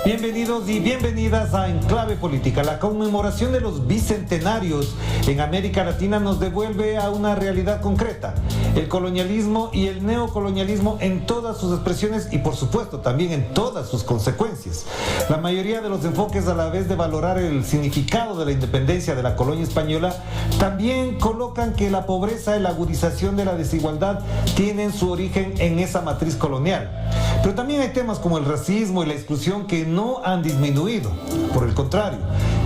Bienvenidos y bienvenidas a Enclave Política. La conmemoración de los bicentenarios en América Latina nos devuelve a una realidad concreta: el colonialismo y el neocolonialismo en todas sus expresiones y, por supuesto, también en todas sus consecuencias. La mayoría de los enfoques, a la vez de valorar el significado de la independencia de la colonia española, también colocan que la pobreza y la agudización de la desigualdad tienen su origen en esa matriz colonial. Pero también hay temas como el racismo y la exclusión que no han disminuido. Por el contrario,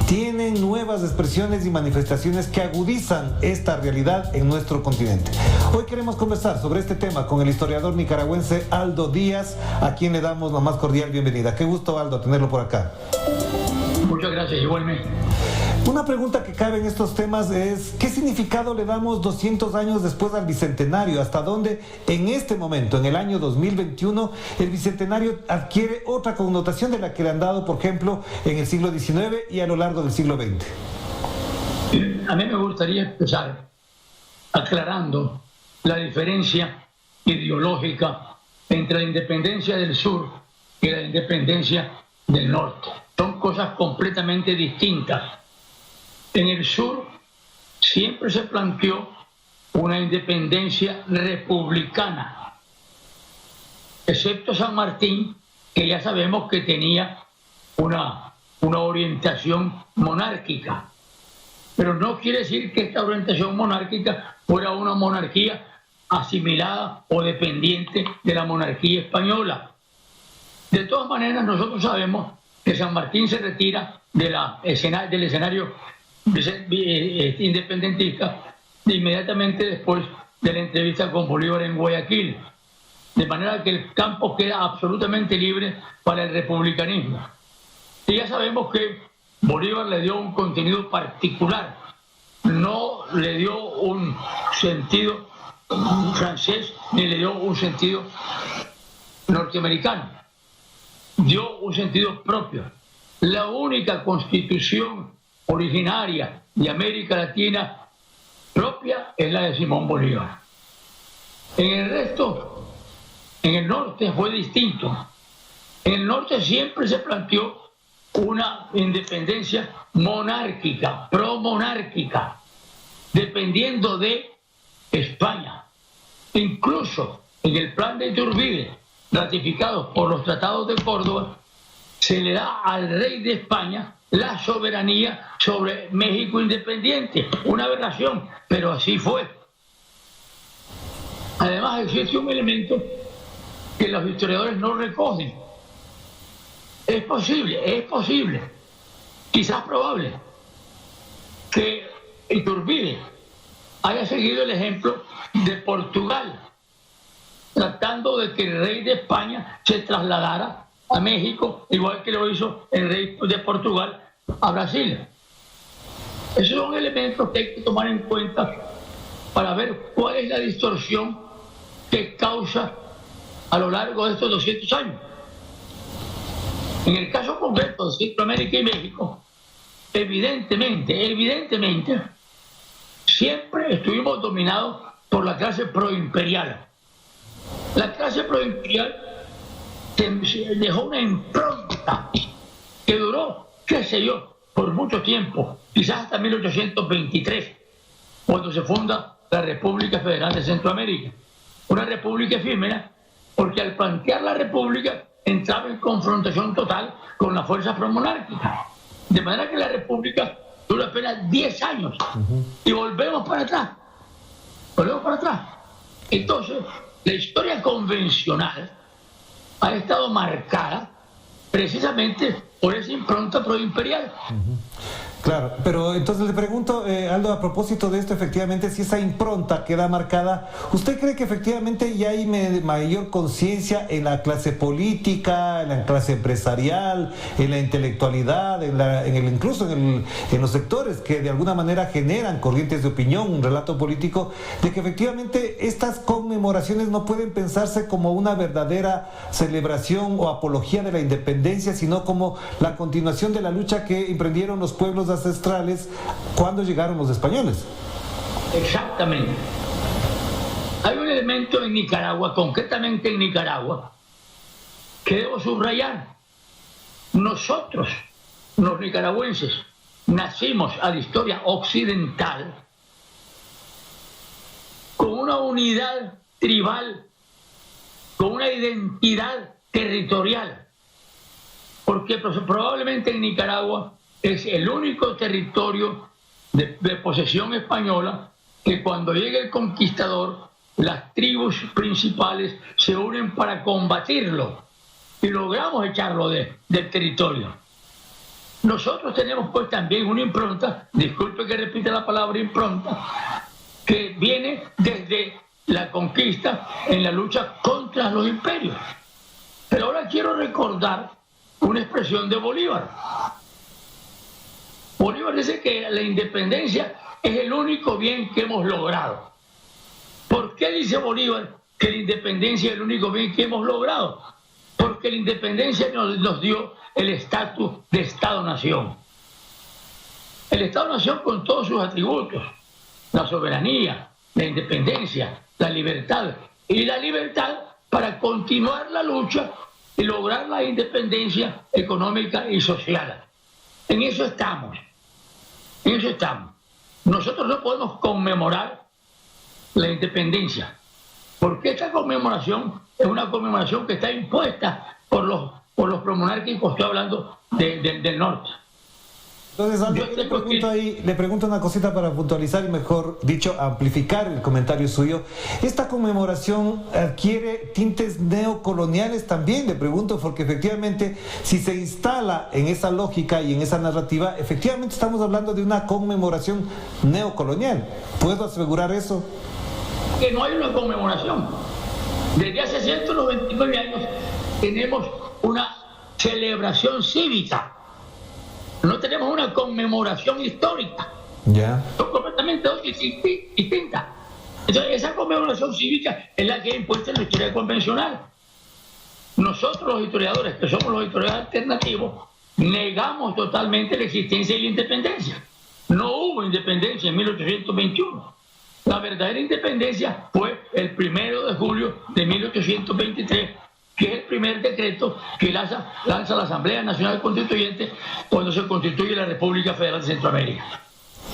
tienen nuevas expresiones y manifestaciones que agudizan esta realidad en nuestro continente. Hoy queremos conversar sobre este tema con el historiador nicaragüense Aldo Díaz, a quien le damos la más cordial bienvenida. Qué gusto, Aldo, tenerlo por acá. Muchas gracias, igualmente. Una pregunta que cabe en estos temas es: ¿qué significado le damos 200 años después al Bicentenario? ¿Hasta dónde en este momento, en el año 2021, el Bicentenario adquiere otra connotación de la que le han dado, por ejemplo, en el siglo XIX y a lo largo del siglo XX? A mí me gustaría empezar aclarando la diferencia ideológica entre la independencia del sur y la independencia del norte. Son cosas completamente distintas. En el sur siempre se planteó una independencia republicana, excepto San Martín, que ya sabemos que tenía una orientación monárquica. Pero no quiere decir que esta orientación monárquica fuera una monarquía asimilada o dependiente de la monarquía española. De todas maneras, nosotros sabemos que San Martín se retira del escenario independentista inmediatamente después de la entrevista con Bolívar en Guayaquil, de manera que el campo queda absolutamente libre para el republicanismo. Y ya sabemos que Bolívar le dio un contenido particular, no le dio un sentido francés ni le dio un sentido norteamericano, dio un sentido propio. La única constitución originaria de América Latina propia es la de Simón Bolívar. En el resto, en el norte fue distinto. En el norte siempre se planteó una independencia monárquica, promonárquica, dependiendo de España. Incluso en el plan de Iturbide, ratificado por los tratados de Córdoba, se le da al rey de España la soberanía sobre México independiente. Una aberración, pero así fue. Además, existe un elemento que los historiadores no recogen. Es posible, quizás probable, que Iturbide haya seguido el ejemplo de Portugal, tratando de que el rey de España se trasladara a México, igual que lo hizo el rey de Portugal a Brasil. Esos son elementos que hay que tomar en cuenta para ver cuál es la distorsión que causa a lo largo de estos 200 años. En el caso concreto de Centroamérica y México, evidentemente, siempre estuvimos dominados por la clase proimperial. La clase proimperial dejó una impronta que duró, qué sé yo, por mucho tiempo, quizás hasta 1823, cuando se funda la República Federal de Centroamérica. Una república efímera, porque al plantear la república entraba en confrontación total con las fuerzas promonárquicas. De manera que la república dura apenas 10 años. Y volvemos para atrás. Entonces, la historia convencional ha estado marcada precisamente por esa impronta proimperial. Claro, pero entonces le pregunto, Aldo, a propósito de esto, efectivamente, si esa impronta queda marcada, ¿usted cree que efectivamente ya hay mayor conciencia en la clase política, en la clase empresarial, en la intelectualidad, incluso en los sectores que de alguna manera generan corrientes de opinión, un relato político, de que efectivamente estas conmemoraciones no pueden pensarse como una verdadera celebración o apología de la independencia, sino como la continuación de la lucha que emprendieron los pueblos ancestrales cuando llegaron los españoles? Exactamente. Hay un elemento en Nicaragua, concretamente en Nicaragua, que debo subrayar. nosotros, los nicaragüenses, nacimos a la historia occidental con una unidad tribal, con una identidad territorial, porque probablemente en Nicaragua es el único territorio de posesión española que cuando llega el conquistador, las tribus principales se unen para combatirlo y logramos echarlo del territorio. Nosotros tenemos pues también una impronta, disculpe que repita la palabra impronta, que viene desde la conquista en la lucha contra los imperios. Pero ahora quiero recordar una expresión de Bolívar. Bolívar dice que la independencia es el único bien que hemos logrado. ¿Por qué dice Bolívar que la independencia es el único bien que hemos logrado? Porque la independencia nos dio el estatus de Estado-Nación. El Estado-Nación con todos sus atributos, la soberanía, la independencia, la libertad, y la libertad para continuar la lucha y lograr la independencia económica y social. En eso estamos, en eso estamos. Nosotros no podemos conmemorar la independencia, porque esta conmemoración es una conmemoración que está impuesta por los promonárquicos, estoy hablando del norte. Entonces, Aldo, le pregunto una cosita para puntualizar y, mejor dicho, amplificar el comentario suyo. ¿Esta conmemoración adquiere tintes neocoloniales también? Le pregunto, porque efectivamente, si se instala en esa lógica y en esa narrativa, efectivamente estamos hablando de una conmemoración neocolonial. ¿Puedo asegurar eso? Que no hay una conmemoración. Desde hace 199 años tenemos una celebración cívica. No tenemos una conmemoración histórica. Son completamente distintas. Entonces, esa conmemoración cívica es la que ha impuesto en la historia convencional. Nosotros, los historiadores, que somos los historiadores alternativos, negamos totalmente la existencia de la independencia. No hubo independencia en 1821. La verdadera independencia fue el 1 de julio de 1823, que es el primer decreto que lanza la Asamblea Nacional Constituyente cuando se constituye la República Federal de Centroamérica.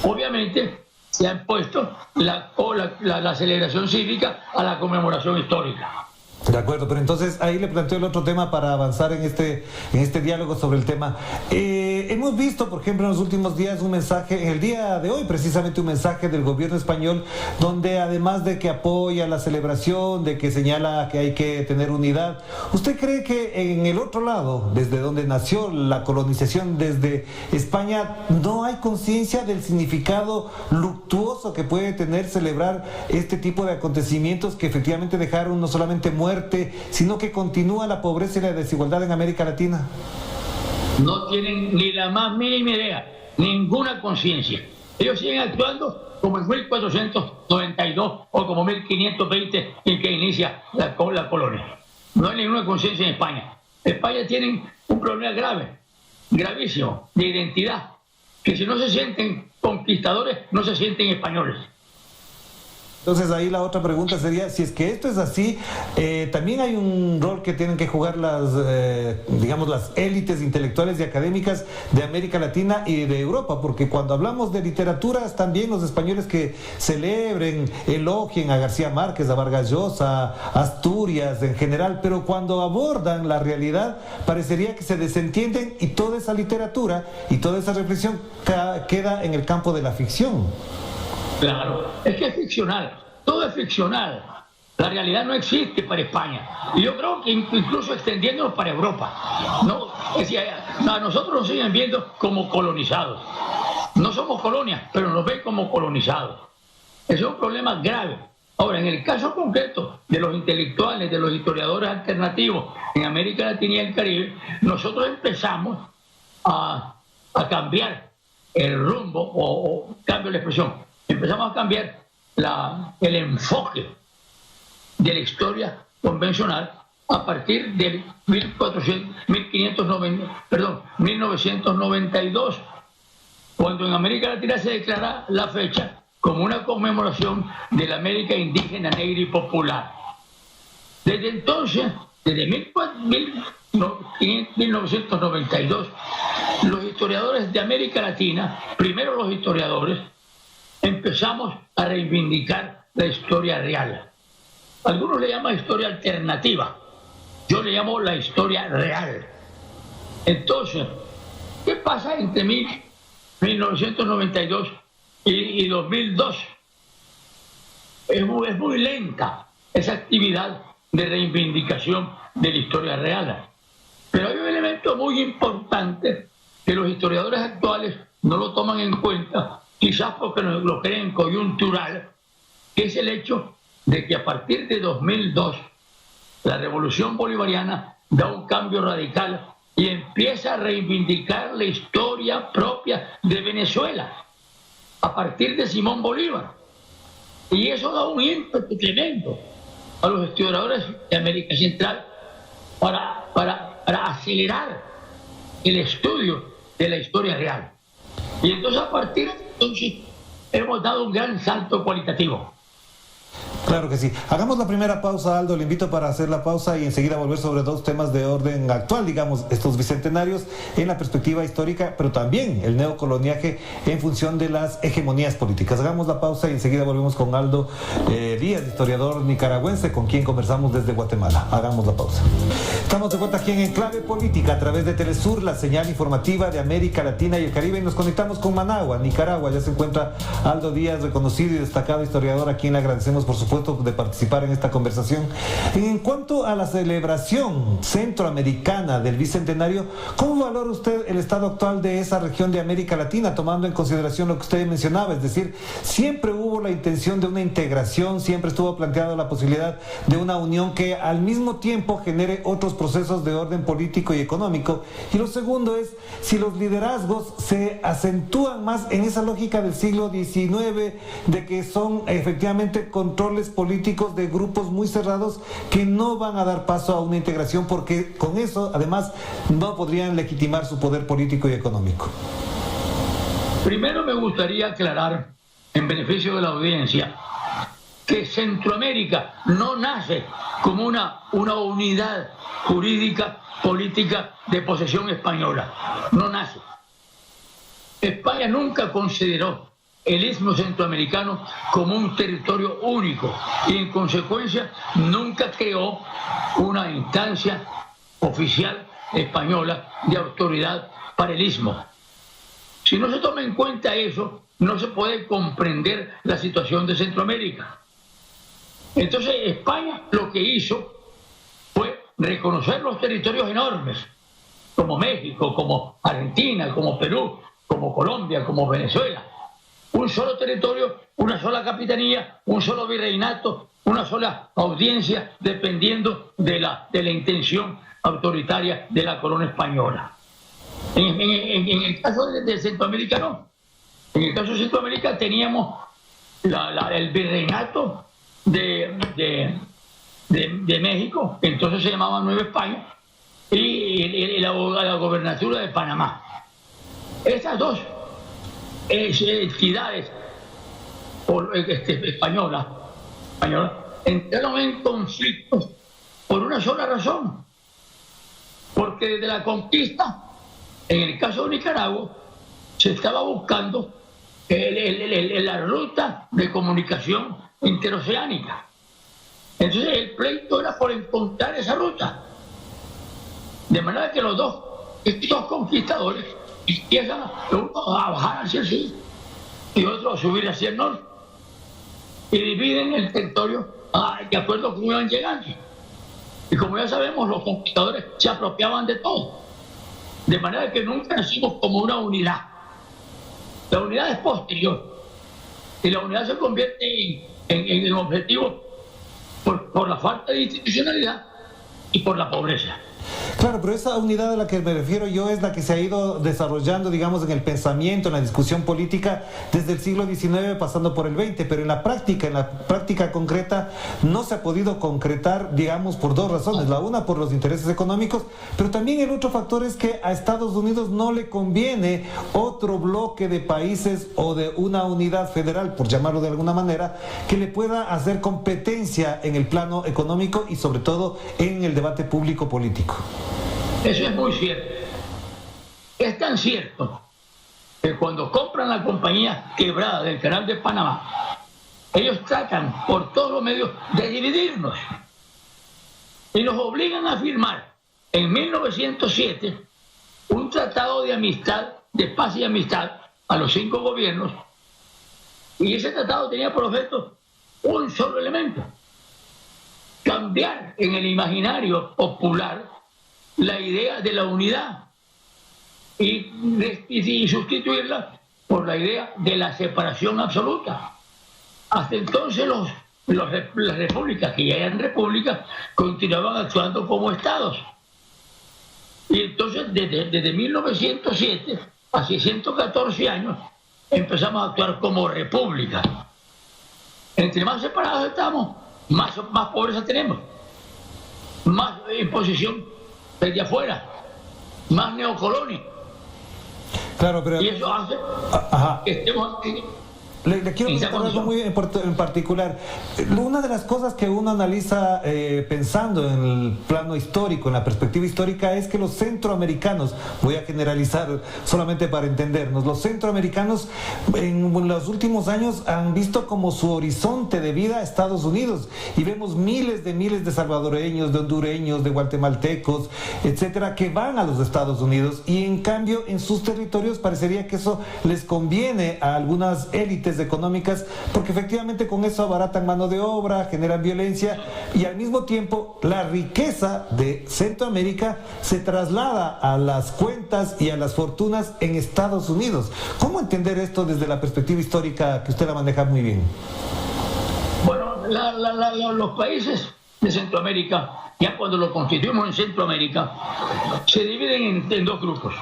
Obviamente se ha impuesto la celebración cívica a la conmemoración histórica. De acuerdo, pero entonces ahí le planteo el otro tema para avanzar en este diálogo sobre el tema. Hemos visto, por ejemplo, en los últimos días un mensaje, en el día de hoy precisamente un mensaje del gobierno español, donde además de que apoya la celebración, de que señala que hay que tener unidad, ¿usted cree que en el otro lado, desde donde nació la colonización, desde España, no hay conciencia del significado luctuoso que puede tener celebrar este tipo de acontecimientos que efectivamente dejaron no solamente muerte, sino que continúa la pobreza y la desigualdad en América Latina? No tienen ni la más mínima idea, ninguna conciencia. Ellos siguen actuando como en 1492 o como 1520 en que inicia la colonia. No hay ninguna conciencia en España. España tiene un problema grave, gravísimo, de identidad, que si no se sienten conquistadores, no se sienten españoles. Entonces ahí la otra pregunta sería, si es que esto es así, también hay un rol que tienen que jugar las élites intelectuales y académicas de América Latina y de Europa, porque cuando hablamos de literaturas, también los españoles que celebren, elogien a García Márquez, a Vargas Llosa, a Asturias en general, pero cuando abordan la realidad, parecería que se desentienden y toda esa literatura y toda esa reflexión queda en el campo de la ficción. Claro, es que es ficcional, todo es ficcional. La realidad no existe para España. Y yo creo que incluso extendiéndonos para Europa. No, es decir, a nosotros nos siguen viendo como colonizados. No somos colonias, pero nos ven como colonizados. Ese es un problema grave. Ahora, en el caso concreto de los intelectuales, de los historiadores alternativos en América Latina y el Caribe, nosotros empezamos a cambiar el rumbo, o cambio la expresión. Empezamos a cambiar el enfoque de la historia convencional a partir del 1992, cuando en América Latina se declara la fecha como una conmemoración de la América indígena, negra y popular. Desde entonces Desde 1992, los historiadores de América Latina, primero los historiadores, empezamos a reivindicar la historia real. Algunos le llaman historia alternativa, yo le llamo la historia real. Entonces, ¿qué pasa entre 1992 y 2002? Es muy lenta esa actividad de reivindicación de la historia real. Pero hay un elemento muy importante que los historiadores actuales no lo toman en cuenta, quizás porque lo creen coyuntural, que es el hecho de que a partir de 2002 la revolución bolivariana da un cambio radical y empieza a reivindicar la historia propia de Venezuela a partir de Simón Bolívar. Y eso da un ímpetu tremendo a los historiadores de América Central para acelerar el estudio de la historia real. Y entonces a partir de entonces hemos dado un gran salto cualitativo. Claro que sí. Hagamos la primera pausa, Aldo. Le invito para hacer la pausa y enseguida volver sobre dos temas de orden actual, digamos, estos bicentenarios en la perspectiva histórica, pero también el neocoloniaje en función de las hegemonías políticas. Hagamos la pausa y enseguida volvemos con Aldo Díaz, historiador nicaragüense, con quien conversamos desde Guatemala. Hagamos la pausa. Estamos de vuelta aquí en Enclave Política a través de Telesur, la señal informativa de América Latina y el Caribe, y nos conectamos con Managua, Nicaragua. Ya se encuentra Aldo Díaz, reconocido y destacado historiador, a quien le agradecemos por supuesto de participar en esta conversación. En cuanto a la celebración centroamericana del Bicentenario, ¿cómo valora usted el estado actual de esa región de América Latina, tomando en consideración lo que usted mencionaba? Es decir, siempre hubo la intención de una integración, siempre estuvo planteada la posibilidad de una unión que al mismo tiempo genere otros procesos de orden político y económico. Y lo segundo es si los liderazgos se acentúan más en esa lógica del siglo XIX, de que son efectivamente controles políticos de grupos muy cerrados que no van a dar paso a una integración, porque con eso además no podrían legitimar su poder político y económico. Primero me gustaría aclarar, en beneficio de la audiencia, que Centroamérica no nace como una unidad jurídica política de posesión española. No nace. España nunca consideró el istmo centroamericano como un territorio único y en consecuencia nunca creó una instancia oficial española de autoridad para el istmo. Si no se toma en cuenta eso, no se puede comprender la situación de Centroamérica. Entonces España lo que hizo fue reconocer los territorios enormes, como México, como Argentina, como Perú, como Colombia, como Venezuela. Un solo territorio, una sola capitanía, un solo virreinato, una sola audiencia, dependiendo de la intención autoritaria de la corona española. En el caso de Centroamérica no. En el caso de Centroamérica teníamos el virreinato de México, que entonces se llamaba Nueva España, y la gobernatura de Panamá. Estas dos entidades españolas entraron en conflictos por una sola razón, porque desde la conquista, en el caso de Nicaragua, se estaba buscando la ruta de comunicación interoceánica. Entonces el pleito era por encontrar esa ruta, de manera que estos conquistadores empiezan uno a bajar hacia el sur y otro a subir hacia el norte y dividen el territorio de acuerdo a cómo iban llegando. Y como ya sabemos, los conquistadores se apropiaban de todo, de manera que nunca nacimos como una unidad. La unidad es posterior y la unidad se convierte en objetivo por la falta de institucionalidad y por la pobreza. Claro, pero esa unidad a la que me refiero yo es la que se ha ido desarrollando, digamos, en el pensamiento, en la discusión política desde el siglo XIX pasando por el XX, pero en la práctica concreta no se ha podido concretar, digamos, por dos razones. La una, por los intereses económicos, pero también el otro factor es que a Estados Unidos no le conviene otro bloque de países o de una unidad federal, por llamarlo de alguna manera, que le pueda hacer competencia en el plano económico y sobre todo en el debate público político. Eso es muy cierto. Es tan cierto que cuando compran la compañía quebrada del Canal de Panamá, ellos tratan por todos los medios de dividirnos y nos obligan a firmar en 1907 un tratado de amistad, de paz y amistad a los 5 gobiernos, y ese tratado tenía por objeto un solo elemento: cambiar en el imaginario popular la idea de la unidad y sustituirla por la idea de la separación absoluta. Hasta entonces las repúblicas, que ya eran repúblicas, continuaban actuando como estados. Y entonces desde 1907, hace 114 años, empezamos a actuar como república. Entre más separados estamos, más pobreza tenemos, más imposición desde afuera, más neocolonia. Claro, pero... Y eso hace que estemos aquí. Le quiero preguntar algo muy en particular. Una de las cosas que uno analiza pensando en el plano histórico, en la perspectiva histórica, es que los centroamericanos, voy a generalizar solamente para entendernos, los centroamericanos en los últimos años han visto como su horizonte de vida a Estados Unidos, y vemos miles de salvadoreños, de hondureños, de guatemaltecos, etcétera, que van a los Estados Unidos, y en cambio en sus territorios parecería que eso les conviene a algunas élites económicas, porque efectivamente con eso abaratan mano de obra, generan violencia, y al mismo tiempo la riqueza de Centroamérica se traslada a las cuentas y a las fortunas en Estados Unidos. ¿Cómo entender esto desde la perspectiva histórica que usted la maneja muy bien? Bueno, los países de Centroamérica, ya cuando lo constituimos en Centroamérica, se dividen en 2 grupos.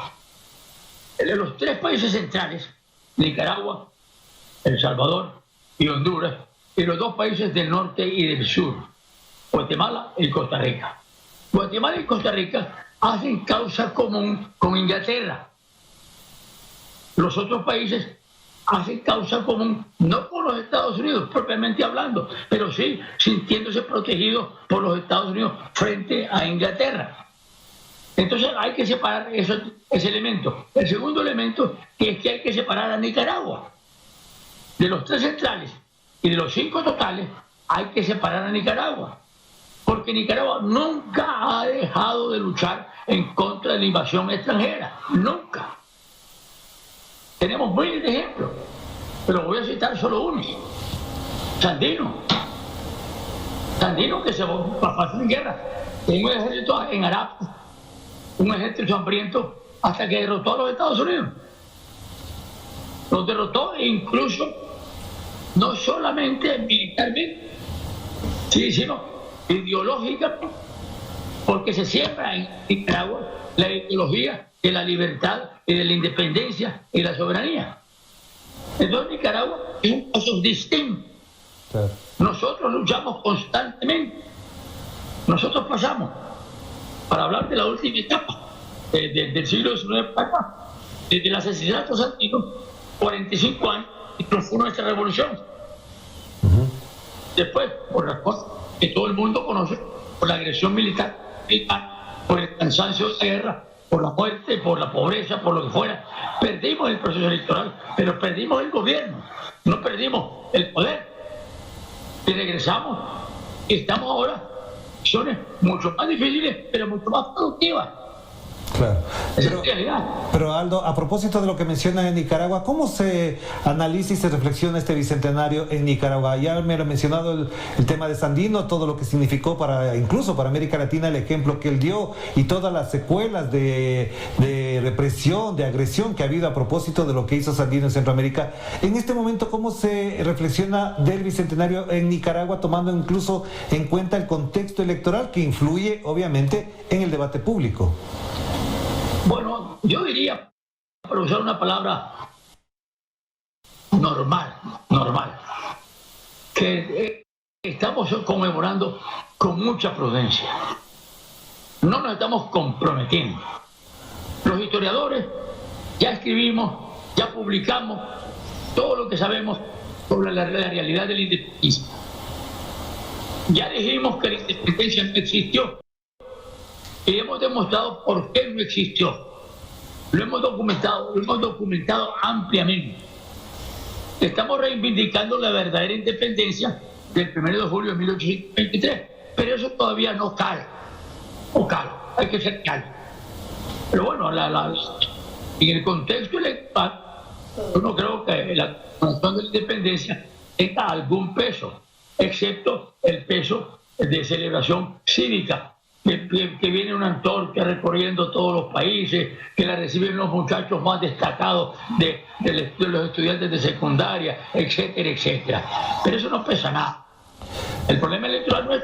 Los 3 países centrales, Nicaragua, El Salvador y Honduras, y los 2 países del norte y del sur, Guatemala y Costa Rica. Guatemala y Costa Rica hacen causa común con Inglaterra. Los otros países hacen causa común no con los Estados Unidos propiamente hablando, pero sí sintiéndose protegidos por los Estados Unidos frente a Inglaterra. Entonces hay que separar ese elemento. El segundo elemento es que hay que separar a Nicaragua. De los 3 centrales y de los 5 totales, hay que separar a Nicaragua, porque Nicaragua nunca ha dejado de luchar en contra de la invasión extranjera, nunca. Tenemos miles de ejemplos, pero voy a citar solo uno: Sandino, que se pasó en guerra, tenía un ejército en Arapes, un ejército hambriento, hasta que derrotó a los Estados Unidos. Los derrotó, e incluso no solamente militarmente, sino ideológicamente, porque se siembra en Nicaragua la ideología de la libertad y de la independencia y la soberanía. Entonces Nicaragua es un caso distinto. Claro. Nosotros luchamos constantemente. Nosotros pasamos, para hablar de la última etapa del siglo XIX para acá, desde el asesinato de Sandino, 45 años, y fue nuestra revolución. Después, por las cosas que todo el mundo conoce, por la agresión militar, por el cansancio de la guerra, por la muerte, por la pobreza, por lo que fuera, perdimos el proceso electoral, pero perdimos el gobierno, no perdimos el poder. Y regresamos, y estamos ahora en situaciones mucho más difíciles, pero mucho más productivas. Claro. Esa es la realidad. Pero Aldo, a propósito de lo que menciona en Nicaragua, ¿cómo se analiza y se reflexiona este bicentenario en Nicaragua? Ya me lo ha mencionado el tema de Sandino, todo lo que significó incluso para América Latina, el ejemplo que él dio y todas las secuelas de represión, de agresión que ha habido a propósito de lo que hizo Sandino en Centroamérica. En este momento, ¿cómo se reflexiona del bicentenario en Nicaragua, tomando incluso en cuenta el contexto electoral que influye, obviamente, en el debate público? Bueno, yo diría, para usar una palabra normal, que estamos conmemorando con mucha prudencia. No nos estamos comprometiendo. Los historiadores ya escribimos, ya publicamos todo lo que sabemos sobre la realidad de la independencia. Ya dijimos que la independencia no existió y hemos demostrado por qué no existió. Lo hemos documentado ampliamente. Estamos reivindicando la verdadera independencia del 1 de julio de 1823, pero eso todavía no cala. Hay que ser calmo. Pero bueno, en el contexto electoral, yo no creo que la conmemoración de la independencia tenga algún peso, excepto el peso de celebración cívica, que viene una antorcha recorriendo todos los países, que la reciben los muchachos más destacados de los estudiantes de secundaria, etcétera, etcétera. Pero eso no pesa nada. El problema electoral no es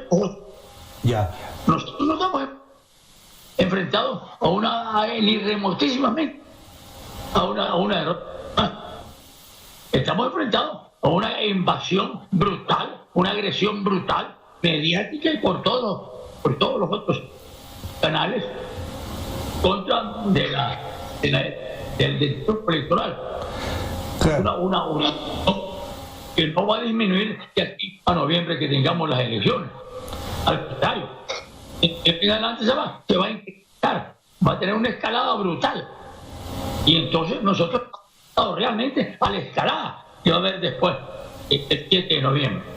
Ya. Nosotros no estamos enfrentados ni remotísimamente a una derrota. Estamos enfrentados a una invasión brutal, una agresión brutal, mediática y por todos los otros canales contra del grupo electoral. Claro. Que no va a disminuir de aquí a noviembre que tengamos las elecciones. Al contrario, en adelante se va a incrementar, va a tener una escalada brutal. Y entonces nosotros estamos realmente a la escalada que va a haber después, el 7 de noviembre.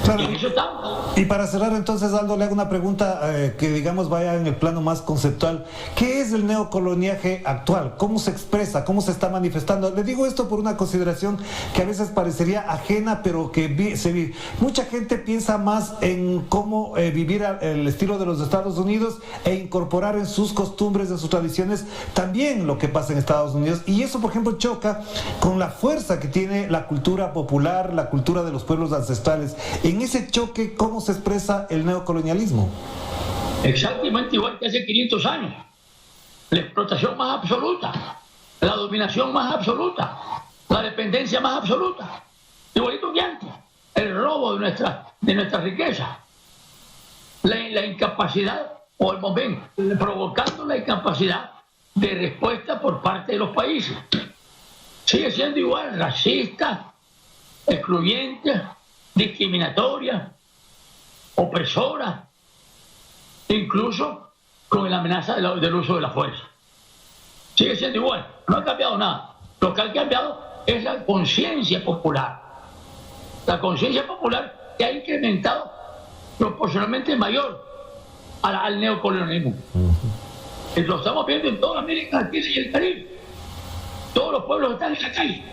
Claro. Y eso está. Y para cerrar entonces, Aldo, le hago una pregunta que digamos vaya en el plano más conceptual. ¿Qué es el neocoloniaje actual? ¿Cómo se expresa? ¿Cómo se está manifestando? Le digo esto por una consideración que a veces parecería ajena, pero que mucha gente piensa más en cómo vivir el estilo de los Estados Unidos e incorporar en sus costumbres, en sus tradiciones, también lo que pasa en Estados Unidos. Y eso, por ejemplo, choca con la fuerza que tiene la cultura popular, la cultura de los pueblos ancestrales. En ese choque, ¿cómo se expresa el neocolonialismo? Exactamente igual que hace 500 años. La explotación más absoluta, la dominación más absoluta, la dependencia más absoluta. Igualito que antes. El robo de nuestra riqueza. La incapacidad, o el momento, provocando la incapacidad de respuesta por parte de los países. Sigue siendo igual, racista, excluyente, discriminatoria, opresora, incluso con la amenaza del uso de la fuerza. Sigue siendo igual, no ha cambiado nada. Lo que ha cambiado es la conciencia popular. La conciencia popular que ha incrementado proporcionalmente mayor al neocolonialismo. Lo estamos viendo en toda América Latina y el Caribe. Todos los pueblos están en la calle,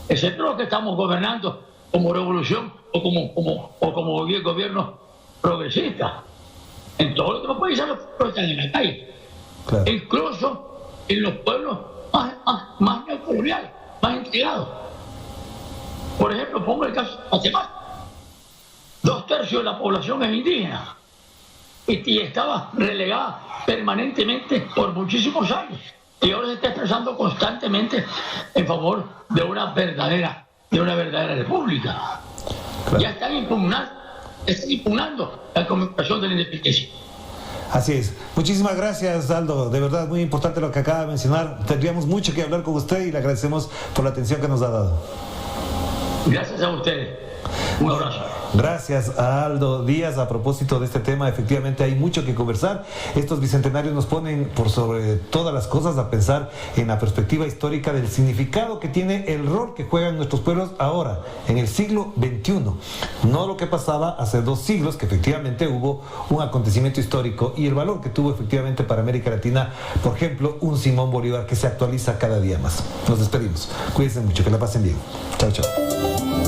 excepto los que estamos gobernando como revolución o como gobierno progresista. En todos los otros países los pueblos están en la calle. Claro. Incluso en los pueblos más neocoloniales, más entregados. Por ejemplo, pongo el caso de Guatemala. 2/3 de la población es indígena y estaba relegada permanentemente por muchísimos años. Y ahora se está expresando constantemente en favor de una verdadera república. Claro. Ya están impugnando la conmemoración de la independencia. Así es. Muchísimas gracias, Aldo. De verdad, muy importante lo que acaba de mencionar. Tendríamos mucho que hablar con usted y le agradecemos por la atención que nos ha dado. Gracias a ustedes. Un abrazo. Gracias a Aldo Díaz. A propósito de este tema, efectivamente hay mucho que conversar. Estos bicentenarios nos ponen por sobre todas las cosas a pensar en la perspectiva histórica del significado que tiene el rol que juegan nuestros pueblos ahora, en el siglo XXI. No lo que pasaba hace 2 siglos, que efectivamente hubo un acontecimiento histórico, y el valor que tuvo efectivamente para América Latina, por ejemplo, un Simón Bolívar que se actualiza cada día más. Nos despedimos. Cuídense mucho, que la pasen bien. Chao, chao.